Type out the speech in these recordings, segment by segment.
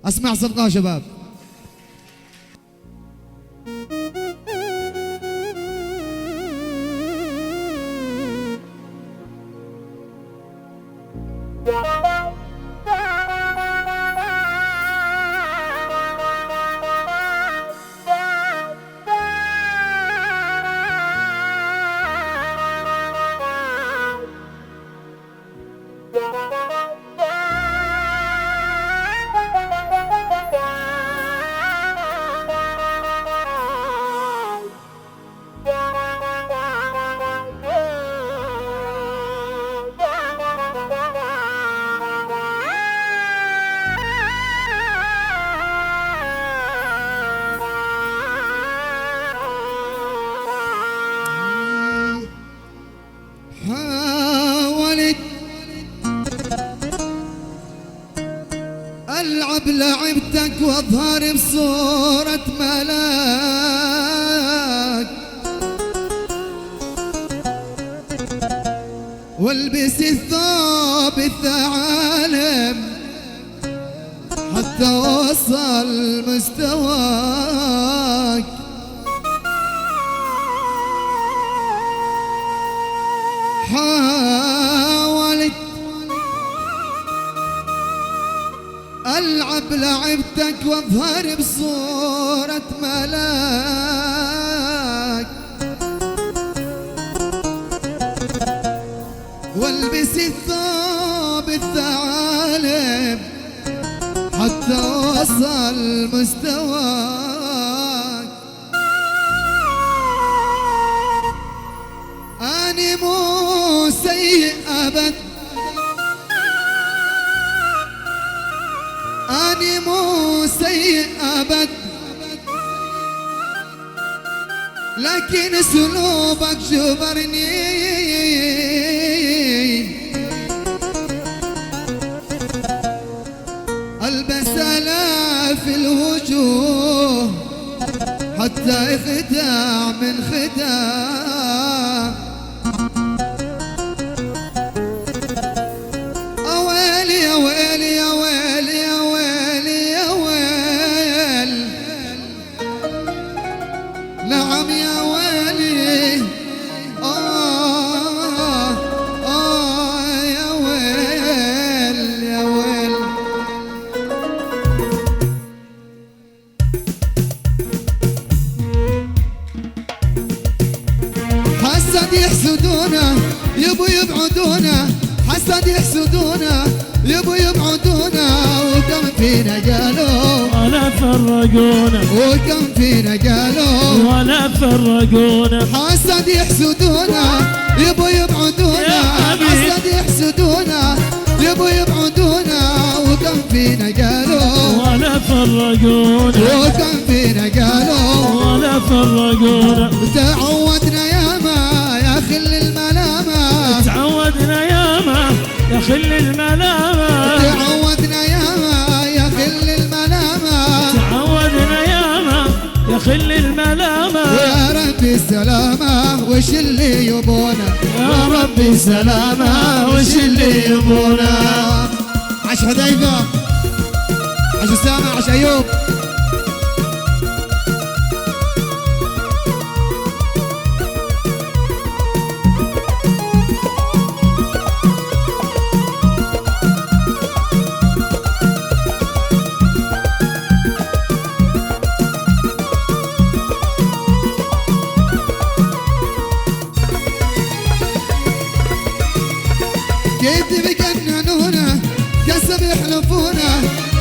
اسمع صدقة شباب. ألعب لعبتك واظهر بصورة ملاك، والبس الثوب الثعالب حتى وصل مستواك. حاولت ألعب لعبتك واظهر بصورة ملاك، والبس الثوب الثعالب حتى وصل مستواك. أنا مو سيء أبد، أنا مو سيء أبد، لكن أسلوبك جبرني. ألبس آلاف الوجوه حتى يخدع من خداع. أويلي يا ويلي يا ويلي يا ويلي يا ويل، نعم يا ويلي. يا ويل يا ويل. حسد يحسدونا يبو يبعدونا، حسد يحسدونا يبو يبعدونا، وكم فينا قالوا ولا فرقونا، وكم فينا قالوا ولا فرقونا. حسد يحسدونا يبو يبعدونا، حسد يحسدونا يبو يبعدونا، وكم فينا قالوا ولا فرقونا، وكم فينا قالوا ولا فرقونا. تعودنا ياما يا خل الملامة، تعودنا ياما يا خل الملامة، تعودنا ياما يا خل الملامة، تعودنا ياما يا خل الملامة. يا ربي السلامة وش اللي يبونا، يا ربي السلامة وش اللي يبونا. عش حذيفة، عش أسامة، عش أيوب. كيف بجننونا قسم يحلفونا،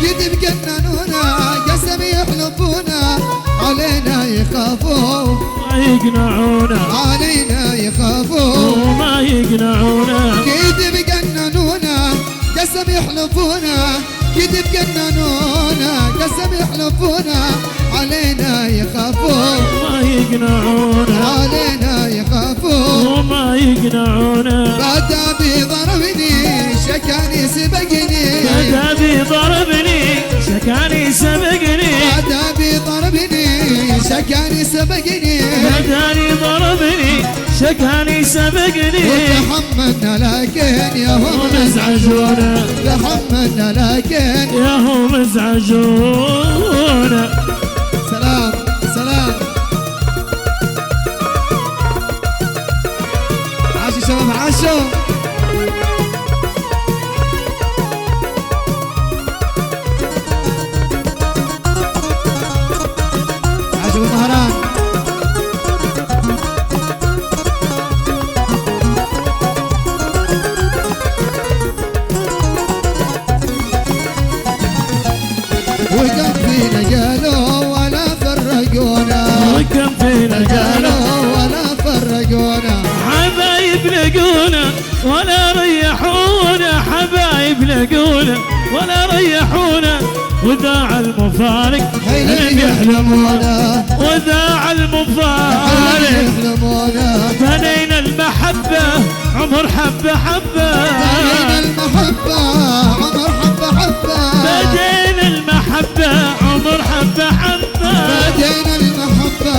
كيف بجننونا قسم يحلفونا، علينا يخافوا ما يقنعونا، علينا يخافوا وما يقنعونا. كيف بجننونا قسم يحلفونا، كيف بجننونا قسم يحلفونا، علينا يخافوا ما يقنعونا، علينا يخافوا وما يقنعونا. بدا بضربني شكاني سبقني، بدا بضربني شكاني سبقني، بدا بضربني شكاني سبقني، بداني ضربني شكاني سبقني وتحملنا لكن يا هم مزعجونا تحملنا لكن يا هم مزعجونا. سلام سلام. عاشوا شباب عاشوا. عاشوا المهران. وكم فينا قالوا ولا فرقونا وكم فينا قالوا ولا فرقونا. حبايب لقونا ولا ريحونا حبايب لقونا ولا ريحونا وذاع المفارق هيلين يحلمونا وذاع المفارق يحلمونا. بنينا المحبة عمر حبة حبة بنينا المحبة عمر حبة حبة. بدينا المحبة عمر حبة حبة بدينا المحبة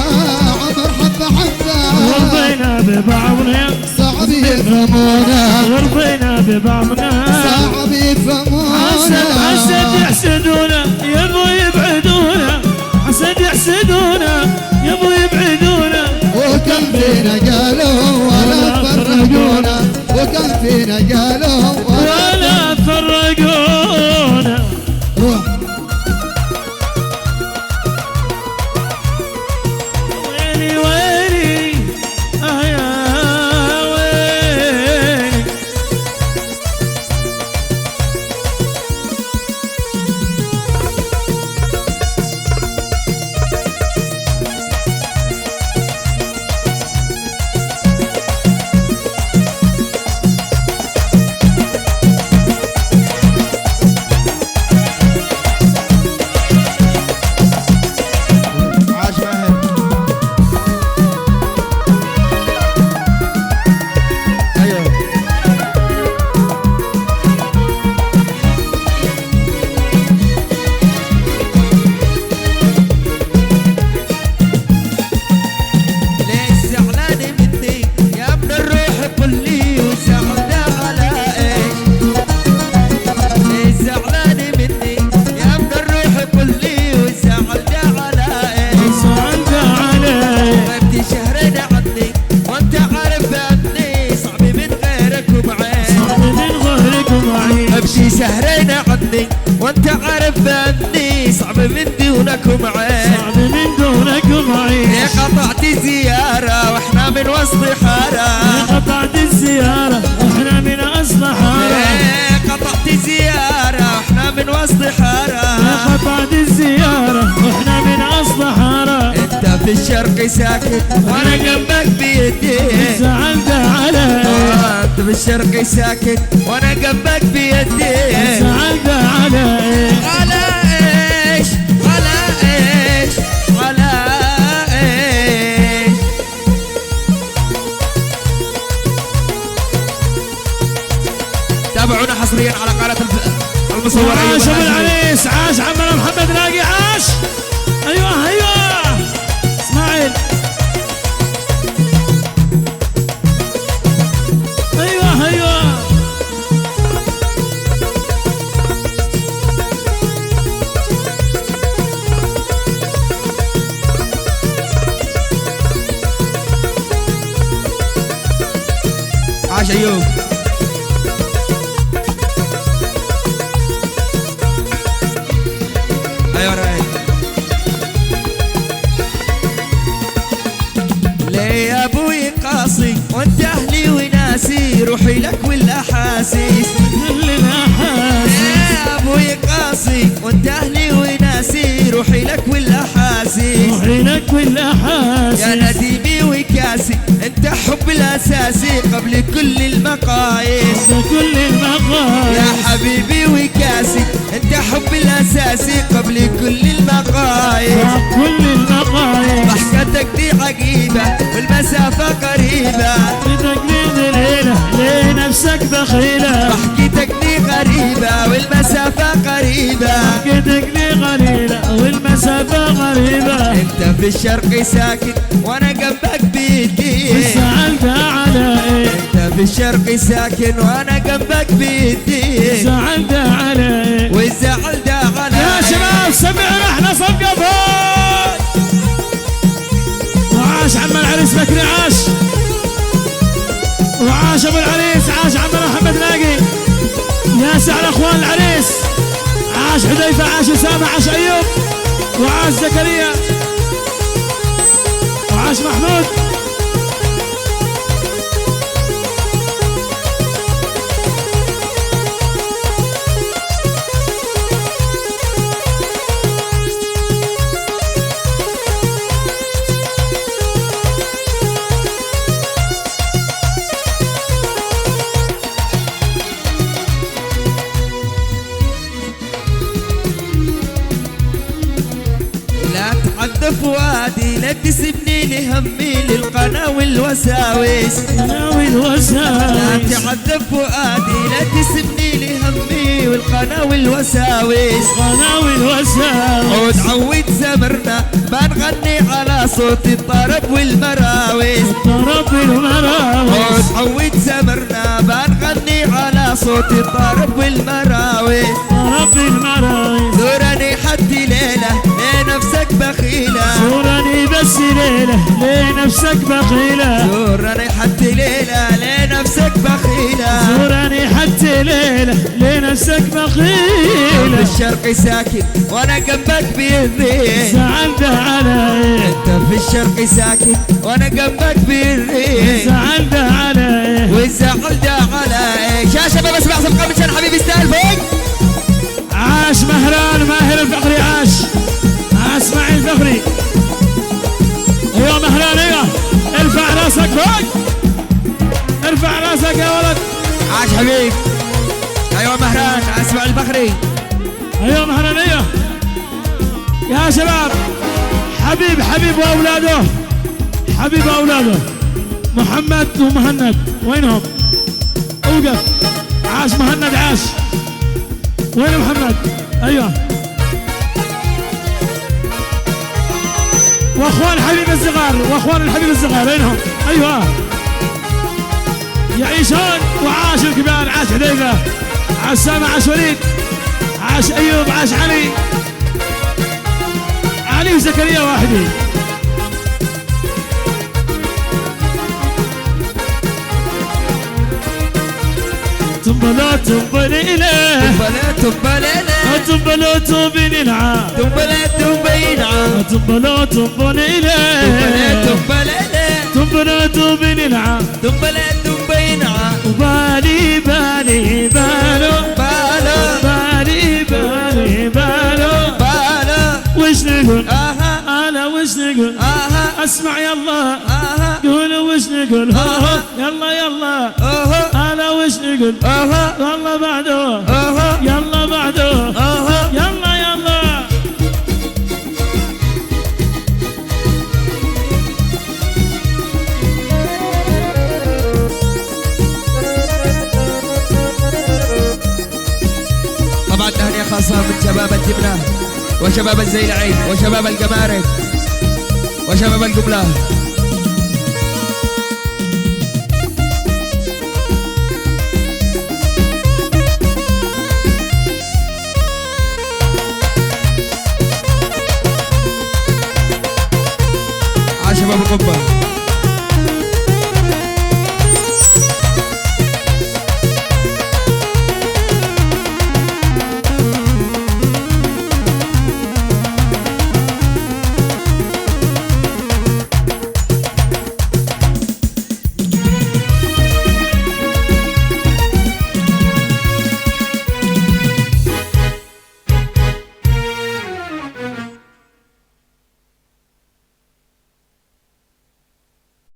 عمر حبة حبة. ورضينا ببعضنا صعب يفهمونا ورضينا ببعضنا صعب يفهمونا. حسد يحسدونا يبوا يبعدونا حسد يحسدونا يبوا يبعدونا. وكم فينا قالوا ولا فرقونا وكم فينا قالوا ولا فرقونا. روح. ويلي ويلي يا ويلي. عاش ماهر. ايوه. ليش زعلان مني يا ابن الروح قل لي وزعلان على ايش؟ ليش زعلان مني يا ابن الروح قل لي وزعلان على ايش؟ صعد علي غبتي شهرين عني وانت عارف اني صعب من غيرك ومعي. صعب من غيرك ومعي غبتي شهرين عني وانت عارف اني صعب من دونك ومعي. صعب من دونك ومعي. ليه قطعت زيارة واحنا من وسط حارة؟ قطعت الزيارة واحنا من اصل حارة. ليه قطعت زيارة واحنا من وسط حارة؟ قطعت الزيارة واحنا من اصل حارة. انت في الشرق ساكت وانا جنبك بيدي. زعلت علي انت في الشرق ساكت وانا جنبك بيدي. زعلت علي على ايش؟ على ايش؟ على ايش؟ تابعونا حصريا على قناة المصور عاش أيوب ابو العزيز. العريس عاش عمنا محمد راقي عاش. ايوه ايوه اسماعيل ايوه ايوه. عاش ايوب. ايوه رايق. ليه يا ابوي قاسي وانت اهلي وناسي روحي لك والاحاسيس. كل الاحاسيس ليه يا ابوي قاسي وانت اهلي وناسي روحي لك والاحاسيس. روحي لك والاحاسيس. يا نديمي وكاسي انت حب الاساسي قبل كل المقاييس. كل المقاييس يا حبيبي وكاسي انت حب الاساسي قبل كل المقاييس. كل المقاييس. ضحكتك دي عجيبة والمسافة قريبة. بتقليد الهيلة ليه نفسك بخيلة. ضحكتك دي غريبة والمسافة قريبة. ضحكتك لي قليلة والمسافة غريبة. انت انت في الشرق ساكن وانا جنبك بيدي والزعل ده على ايه انت في الشرق ساكن وانا جنبك بيدي والزعل ده على ايه والزعل ده على يا شباب سمعنا احنا صفقة فوق وعاش عم العريس بكري عاش وعاش ابو العريس عاش عمنا محمد ناقي يا سعد اخوان العريس عاش حذيفه عاش اسامه عاش ايوب وعاش زكريا وعاش محمود فؤادي لا تسيبني لهمي للقنا والوساوس لا تعذب فؤادي لا تسيبني لهمي والقنا والوساوس عود عود زمرنا بنغني على صوت الطرب والمراوس عود عود زمرنا بنغني على صوت الطرب والمراوس زورني حتى ليلة لنفسك بخيلة زورني بس ليلة لنفسك بخيلة زورني حتى ليلة لنفسك بخيلة زورني حتى ليلة لنفسك بخيلة في الشرق ساكن وانا جنبك بيري زعل ده على ايه انت في الشرق ساكن وانا جنبك بيري زعل ده على ايه والزعل ده على ايه يا شباب اسمع صفقة من شان حبيبي ستايل فوق عاش مهران ماهر الفخري عاش اسماعيل الفخري ايوه مهران ايوه ارفع راسك فوق ارفع راسك يا ولد عاش حبيب ايوه مهران اسماعيل الفخري ايوه مهران ايوه يا شباب حبيب واولاده حبيب واولاده محمد ومهند وينهم اوقف عاش مهند عاش وين محمد ايوه واخوان الحبيب الصغار وينهم ايوه يعيشون وعاش الكبار عاش حذيفه عاش سامع عاش وليد عاش ايوب عاش علي وزكريا واحدين تنبلو تنبليلة تنبلو تنبليلة تنبلو تنبليلة تنبلو تنبليلة وبالي بالي بالو بالي بالو وش نقول انا وش نقول اسمع يلا قولوا وش نقول يلا انا وش نقول يلا بعده يلا بعده يلا طبعا تهنئة خاصة من شباب الجبنة وشباب الزيلعين وشباب الجمارك وشباب القبلة